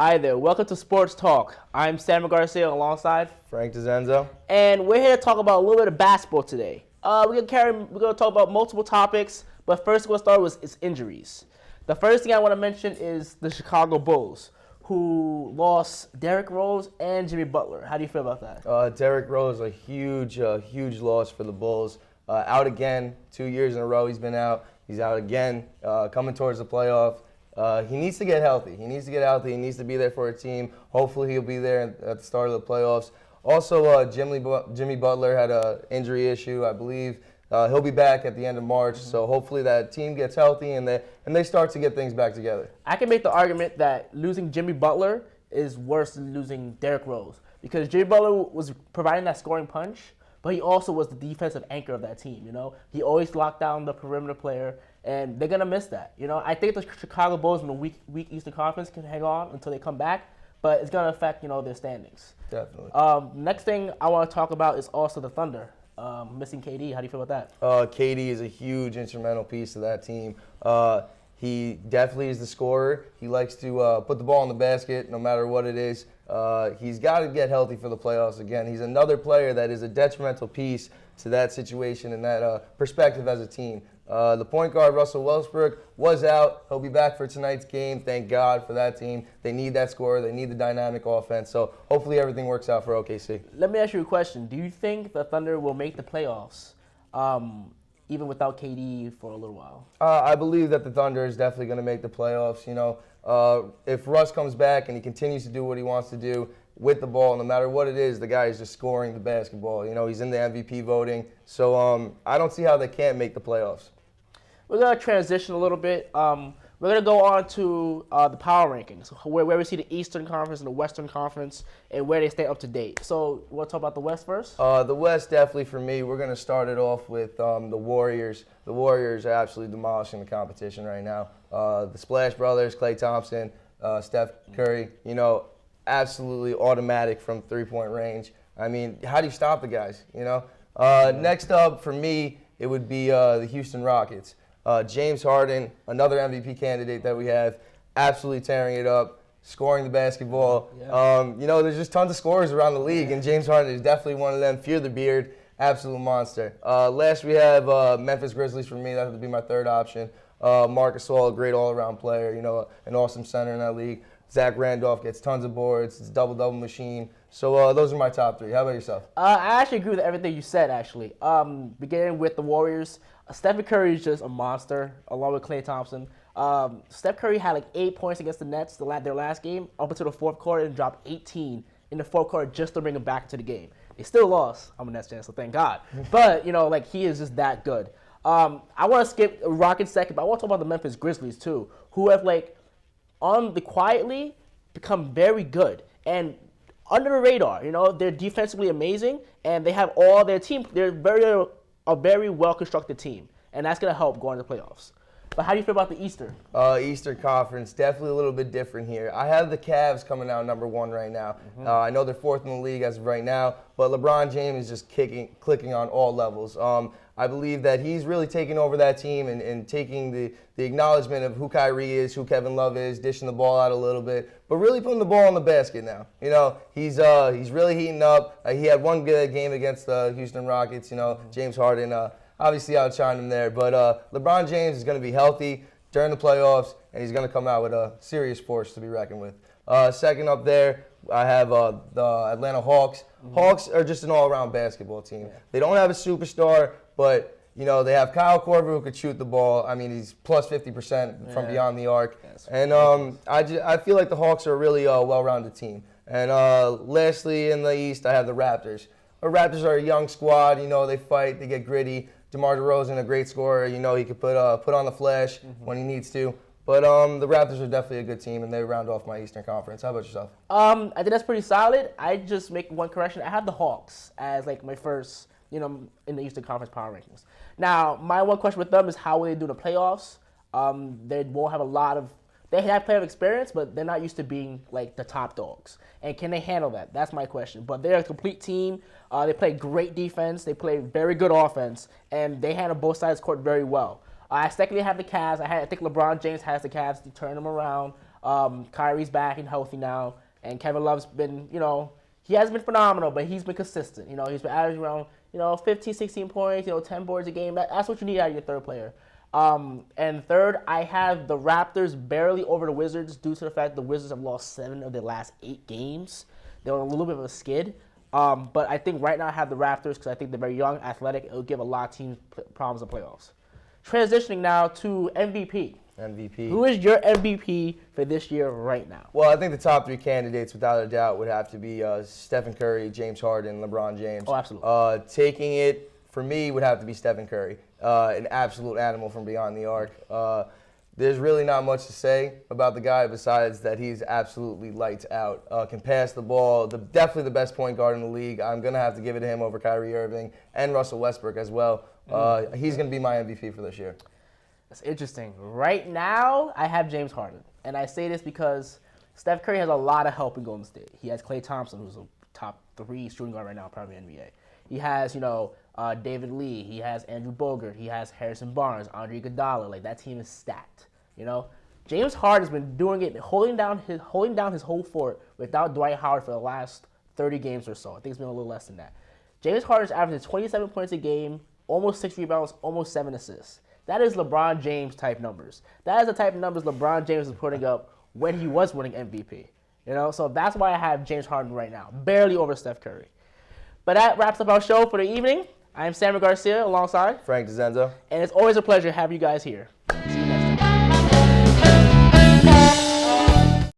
Hi there, welcome to Sports Talk. I'm Sammy Garcia alongside Frank DeZenzo. and we're here to talk about a little bit of basketball today. We're gonna talk about multiple topics, but first we're gonna start with its injuries. The first thing I want to mention is the Chicago Bulls, who lost Derrick Rose and Jimmy Butler. How do you feel about that? Derrick Rose, a huge loss for the Bulls. Out again, 2 years in a row he's been out. He's out again, coming towards the playoff. He needs to get healthy. He needs to be there for a team. Hopefully he'll be there at the start of the playoffs. Also, Jimmy Butler had an injury issue, I believe. He'll be back at the end of March, so hopefully that team gets healthy and they start to get things back together. I can make the argument that losing Jimmy Butler is worse than losing Derrick Rose, because Jimmy Butler was providing that scoring punch, but he also was the defensive anchor of that team. He always locked down the perimeter player, and they're gonna miss that. I think the Chicago Bulls in the weak Eastern Conference can hang on until they come back, but it's gonna affect their standings. Definitely. Next thing I want to talk about is also the Thunder. Missing KD. How do you feel about that? KD is a huge instrumental piece of that team. He definitely is the scorer. He likes to put the ball in the basket no matter what it is. He's got to get healthy for the playoffs again. He's another player that is a detrimental piece to that situation and that perspective as a team. The point guard, Russell Westbrook, was out. He'll be back for tonight's game. Thank God for that team. They need that scorer. They need the dynamic offense. So hopefully everything works out for OKC. Let me ask you a question. Do you think the Thunder will make the playoffs even without KD for a little while? I believe that the Thunder is definitely going to make the playoffs. If Russ comes back and he continues to do what he wants to do with the ball, no matter what it is, the guy is just scoring the basketball. He's in the MVP voting. So I don't see how they can't make the playoffs. We're going to transition a little bit. We're going to go on to the power rankings, where we see the Eastern Conference and the Western Conference and where they stay up to date. So you want to talk about the West first? The West, definitely for me. We're going to start it off with the Warriors. The Warriors are absolutely demolishing the competition right now. The Splash Brothers, Klay Thompson, Steph Curry, absolutely automatic from three-point range. I mean, how do you stop the guys, Next up for me, it would be the Houston Rockets. James Harden, another MVP candidate that we have, absolutely tearing it up, scoring the basketball. Yeah. There's just tons of scorers around the league, and James Harden is definitely one of them. Fear the beard, absolute monster. Last we have Memphis Grizzlies for me. That would be my third option. Marc Gasol, a great all-around player, an awesome center in that league. Zach Randolph gets tons of boards. It's a double-double machine. So those are my top three. How about yourself? I actually agree with everything you said, actually. Beginning with the Warriors, Stephen Curry is just a monster, along with Klay Thompson. Steph Curry had like 8 points against the Nets their last game, up until the fourth quarter, and dropped 18 in the fourth quarter just to bring them back to the game. They still lost. I'm a Nets fan, so thank God. But, he is just that good. I want to skip Rockets second, but I want to talk about the Memphis Grizzlies, too, who have, quietly become very good. And under the radar, they're defensively amazing, and they have all their team. They're a very well-constructed team, and that's going to help going to the playoffs. But how do you feel about the Eastern? Eastern Conference, definitely a little bit different here. I have the Cavs coming out number one right now. I know they're fourth in the league as of right now, but LeBron James is just clicking on all levels. I believe that he's really taking over that team and taking the acknowledgement of who Kyrie is, who Kevin Love is, dishing the ball out a little bit, but really putting the ball in the basket now. He's really heating up. He had one good game against the Houston Rockets. James Harden obviously outshined him there, but LeBron James is going to be healthy during the playoffs, and he's going to come out with a serious force to be reckoned with. Second up there, I have the Atlanta Hawks. Hawks are just an all-around basketball team. Yeah. They don't have a superstar, but they have Kyle Korver who could shoot the ball. I mean, he's plus 50% from beyond the arc. And I feel like the Hawks are a really well-rounded team. And lastly, in the East, I have the Raptors. The Raptors are a young squad. They fight, they get gritty. DeMar DeRozan, a great scorer. He could put on the flash when he needs to. But the Raptors are definitely a good team, and they round off my Eastern Conference. How about yourself? I think that's pretty solid. I just make one correction. I have the Hawks as my first, in the Eastern Conference power rankings. Now, my one question with them is how will they do the playoffs? They won't have they have playoff experience, but they're not used to being the top dogs. And can they handle that? That's my question. But they're a complete team. They play great defense. They play very good offense, and they handle both sides of the court very well. I secondly have the Cavs. I think LeBron James has the Cavs to turn them around. Kyrie's back and healthy now, and Kevin Love's been, he hasn't been phenomenal, but he's been consistent. He's been averaging around, 15, 16 points, 10 boards a game. That's what you need out of your third player. And third, I have the Raptors barely over the Wizards due to the fact the Wizards have lost 7 of their last 8 games. They were a little bit of a skid. But I think right now I have the Raptors because I think they're very young, athletic. It'll give a lot of teams problems in playoffs. Transitioning now to MVP. MVP. Who is your MVP for this year right now? Well, I think the top 3 candidates, without a doubt, would have to be Stephen Curry, James Harden, LeBron James. Oh, absolutely. Taking it, for me, would have to be Stephen Curry, an absolute animal from beyond the arc. There's really not much to say about the guy besides that he's absolutely lights out. Can pass the ball, definitely the best point guard in the league. I'm going to have to give it to him over Kyrie Irving and Russell Westbrook as well. He's going to be my MVP for this year. That's interesting. Right now, I have James Harden. And I say this because Steph Curry has a lot of help in Golden State. He has Klay Thompson, who's a top 3 shooting guard right now, probably in the NBA. He has, David Lee. He has Andrew Bogut. He has Harrison Barnes, Andre Iguodala. Like, that team is stacked. James Harden's been doing it, holding down his whole fort without Dwight Howard for the last 30 games or so. I think it's been a little less than that. James Harden's averaging 27 points a game, almost 6 rebounds, almost 7 assists. That is LeBron James type numbers. That is the type of numbers LeBron James was putting up when he was winning MVP. So that's why I have James Harden right now, barely over Steph Curry. But that wraps up our show for the evening. I am Sammy Garcia alongside Frank DeZenzo. And it's always a pleasure to have you guys here. See you